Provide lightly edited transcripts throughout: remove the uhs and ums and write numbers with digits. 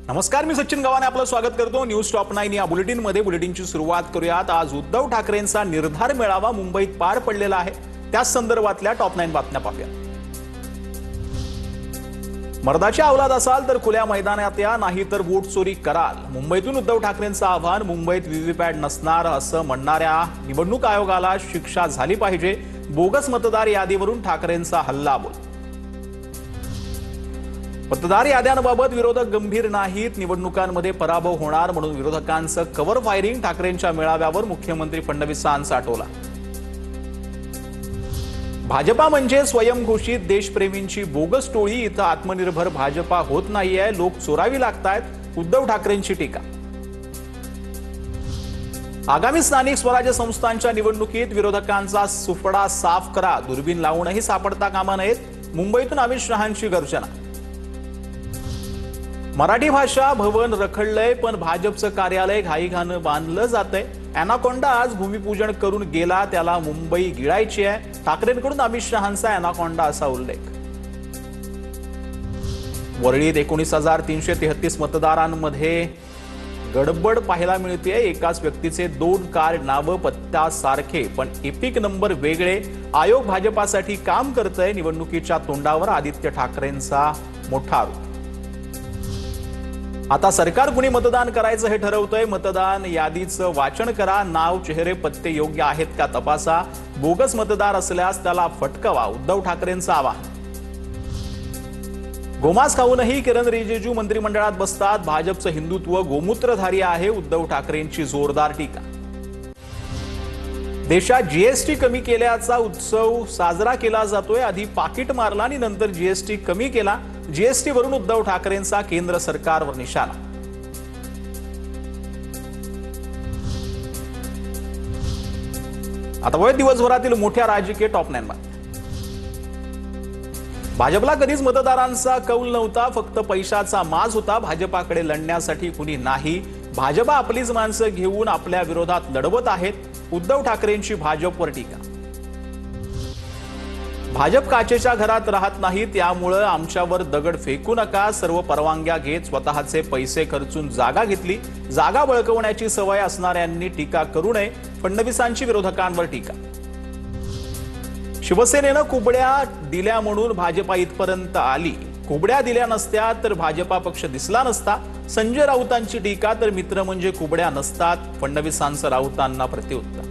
नमस्कार, मी सचिन गव्हाणे आपलं स्वागत करतो न्यूज टॉप 9 या बुलेटिनमध्ये। बुलेटिनची सुरुवात करूयात। आज उद्धव ठाकरेंचा निर्धार मेळावा मुंबईत पार पडलेला आहे। त्या संदर्भातल्या टॉप 9 बातम्या पाहूया। मर्दाची औलाद असाल तर खुल्या मैदानात या, नाही तर वोट चोरी कराल। मुंबईतून उद्धव ठाकरेंचं आव्हान। मुंबईत व्हीव्हीपॅट नसणार असं म्हणणाऱ्या निवडणूक आयोगाला शिक्षा झाली पाहिजे। बोगस मतदार यादीवरून ठाकरेंचा हल्लाबोल। मतदार याद्यांबाबत विरोधक गंभीर नाहीत, निवडणुकांमध्ये पराभव होणार म्हणून विरोधकांचं कव्हर फायरिंग। ठाकरेंच्या मेळाव्यावर मुख्यमंत्री फडणवीसांचा टोला। भाजपा म्हणजे स्वयंघोषित देशप्रेमींची बोगस टोळी। इथं आत्मनिर्भर भाजपा होत नाहीये, लोक चोरावी लागतायत। उद्धव ठाकरेंची टीका। आगामी स्थानिक स्वराज्य संस्थांच्या निवडणुकीत विरोधकांचा सुफडा साफ करा, दुर्बीण लावूनही सापडता कामा नयेत। मुंबईतून अमित शहांची गर्जना। मराठी भाषा भवन रखडलंय, पण भाजपचं कार्यालय घाईघानं बांधलं जातंय। अॅनाकोंडा आज भूमिपूजन करून गेला, त्याला मुंबई गिळायची आहे। ठाकरेंकडून अमित शहांचा अॅनाकोंडा असा उल्लेख। वरळीत 19,333 मतदारांमध्ये गडबड पाहायला मिळते। एकाच व्यक्तीचे 2 कार्ड, नावं, पत्ता सारखे पण एपिक नंबर वेगळे। आयोग भाजपासाठी काम करतंय, निवडणुकीच्या तोंडावर आदित्य ठाकरेंचा मोठा आरोप। आता सरकार कुणी मतदान करायचं हे ठरवतंय। मतदान यादीचं वाचन करा, नाव, चेहरे, पत्ते योग्य आहेत का तपासा। बोगस मतदार असल्यास त्याला फटकवा, उद्धव ठाकरेंचं आवाहन। गोमांस खाऊनही किरण रिजिजू मंत्रिमंडळात बसतात। भाजपचं हिंदुत्व गोमूत्रधारी आहे, उद्धव ठाकरेंची जोरदार टीका। देशात जीएसटी कमी केल्याचा उत्सव साजरा केला जातोय। आधी पाकिट मारला आणि नंतर जीएसटी कमी केला। जीएसटी वरून उद्धव ठाकरेंचा केंद्र सरकारवर निशाणा। आता वय दिवसभरातील मोठ्या राजकीय टॉप 9 बातम्या। भाजपला कधीच मतदारांचा कौल नव्हता, फक्त पैशाचा माज होता। भाजपाकडे लढण्यासाठी कुणी नाही, भाजपा आपलीच माणसं घेऊन आपल्या विरोधात लढवत आहेत। उद्धव ठाकरेंची भाजपवर टीका। भाजप काचेच्या घरात राहत नाही, त्यामुळे आमच्यावर दगड फेकू नका। सर्व परवानग्या घेत स्वतःचे पैसे खर्चून जागा घेतली। जागा बळकवण्याची सवय असणाऱ्यांनी टीका करू नये, फडणवीसांची विरोधकांवर टीका। शिवसेनेनं कुबड्या दिल्या म्हणून भाजपा इथपर्यंत आली। कुबड्या दिल्या नसत्या तर भाजपा पक्ष दिसला नसता। संजय राऊतांची टीका। तर मित्र म्हणजे कुबड्या नसतात, फडणवीसांचं राऊतांना प्रत्युत्तर।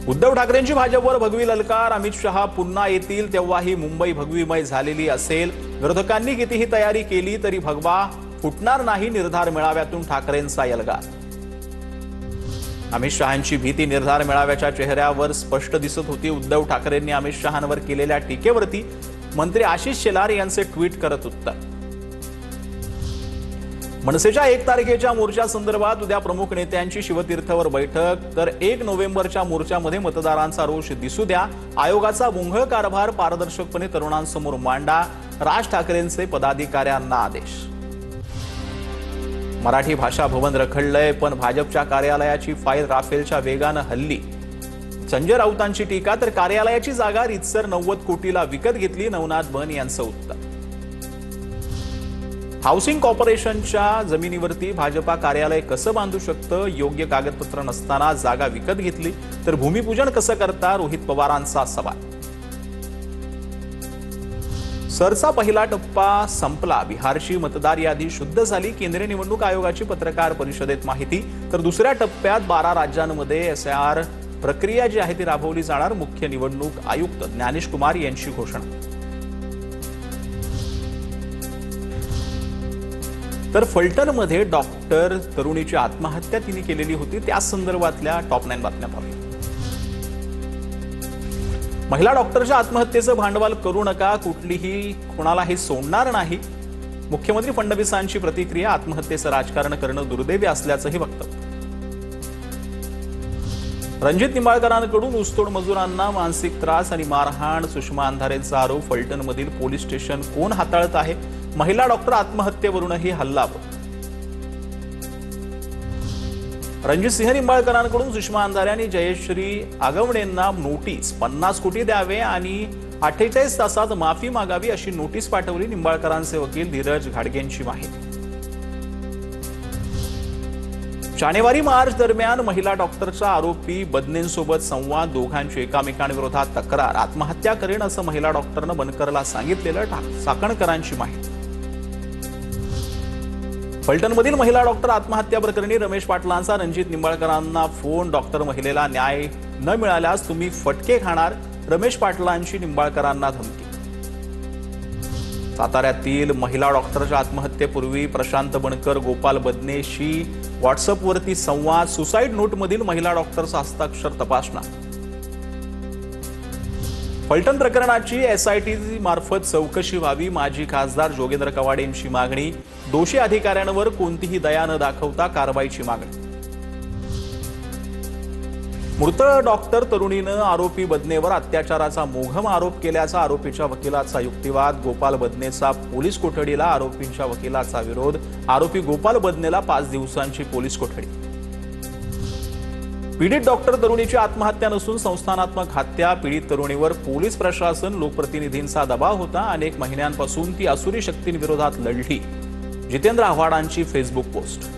उद्धव ठाकरेंची भाजपवर भगवी ललकार। अमित शहा पुन्हा येतील तेव्हा ही मुंबई भगवीमय झालेली असेल। विरोधकांनी कितीही तयारी केली तरी भगवा फुटणार नाही, निर्धार मेळाव्यातून ठाकरेंचा यलगार। अमित शहांची भीती निर्धार मेळाव्याच्या चेहऱ्यावर स्पष्ट दिसत होती। उद्धव ठाकरेंनी अमित शहांवर केलेल्या टीकेवरती मंत्री आशिष शेलार यांचे ट्विट करत उत्तर। मनसेच्या 1 तारखेच्या मोर्चा संदर्भात उद्या प्रमुख नेत्यांची शिवतीर्थवर बैठक। तर 1 नोव्हेंबरच्या मोर्चामध्ये मतदारांचा रोष दिसू द्या। आयोगाचा मुंगळ कारभार पारदर्शकपणे तरुणांसमोर मांडा, राज ठाकरेंचे पदाधिकाऱ्यांना आदेश। मराठी भाषा भवन रखडलंय, पण भाजपच्या कार्यालयाची फाईल राफेलच्या वेगानं हल्ली। संजय राऊतांची टीका। तर कार्यालयाची जागा रीतसर 90 कोटीला विकत घेतली, नवनाथ बन यांचं उत्तर। हाऊसिंग कॉर्पोरेशनच्या जमिनीवरती भाजपा कार्यालय कसं बांधू शकतं, योग्य कागदपत्र नसताना जागा विकत घेतली तर भूमिपूजन कसं करता, रोहित पवारांचा सवाल। सरचा पहिला टप्पा संपला, बिहारची मतदार यादी शुद्ध झाली। केंद्रीय निवडणूक आयोगाची पत्रकार परिषदेत माहिती। तर दुसऱ्या टप्प्यात 12 राज्यांमध्ये एसआयआर प्रक्रिया जी आहे ती राबवली जाणार, मुख्य निवडणूक आयुक्त ज्ञानेश कुमार यांची घोषणा। तर फलटणमध्ये डॉक्टर तरुणीची आत्महत्या तिने केलेली होती, त्या संदर्भातल्या टॉप 9 बातम्या पाहूया। महिला डॉक्टरच्या आत्महत्येचं भांडवल करू नका, कोणालाही सोडणार नाही। मुख्यमंत्री फडणवीसांची प्रतिक्रिया। आत्महत्येचं राजकारण करणं दुर्दैवी असल्याचंही वक्तव्य। रणजित निंबाळकरांकडून ऊसतोड मजुरांना मानसिक त्रास आणि मारहाण, सुषमा अंधारेंचा आरोप। फलटणमधील पोलीस स्टेशन कोण हाताळत आहे, महिला डॉक्टर आत्महत्येवरूनही हल्लाबोल। रणजित सिंह निंबाळकरांकडून सुषमा अंधारे आणि जयश्री आगवणेंना नोटीस, 50 कोटी द्यावे आणि 48 तासात माफी मागावी अशी नोटीस पाठवली निंबाळकरांचे वकील धीरज घाडगेंची माहिती. जानेवारी-मार्च दरम्यान महिला डॉक्टरचा आरोपी बदनेंसोबत संवाद, दोघांची एकामेकांविरोधात तक्रार, आत्महत्या करेन असं महिला डॉक्टरनं बनकरला सांगितलेलं चाकणकरांची माहिती. फलटणमधील महिला डॉक्टर आत्महत्या प्रकरणी रमेश पाटलांचा रणजित निंबाळकरांना फोन. डॉक्टर महिलेला न्याय न मिळाल्यास तुम्ही फटके खाणार, रमेश पाटलांची निंबाळकरांना धमकी. साताऱ्यातील महिला डॉक्टरच्या आत्महत्येपूर्वी प्रशांत बनकर, गोपाल बदनेशी व्हॉट्सअपवरती संवाद, सुसाईड नोटमधील महिला डॉक्टरचा हस्ताक्षर तपासणार. फलटण प्रकरणाची SIT मार्फत चौकशी व्हावी, माजी खासदार जोगेंद्र कवाडेंची मागणी. दोषी अधिकाऱ्यांवर कोणतीही दया न दाखवता कारवाईची मागणी. मृत डॉक्टर तरुणीनं आरोपी बदनेवर अत्याचाराचा मोघम आरोप केल्याचा आरोपीच्या वकिलाचा युक्तिवाद. गोपाल बदनेचा पोलीस कोठडीला, आरोपींच्या वकिलाचा विरोध. आरोपी गोपाल बदनेला 5 दिवसांची पोलीस कोठडी. पीडित डॉक्टर तरुणीची आत्महत्या नसून संस्थानात्मक हत्या. पीडित तरुणीवर पोलीस प्रशासन, लोकप्रतिनिधींचा दबाव होता. अनेक महिन्यांपासून ती असुरी शक्तींविरोधात लढली. जितेंद्र आव्हाडांची फेसबुक पोस्ट.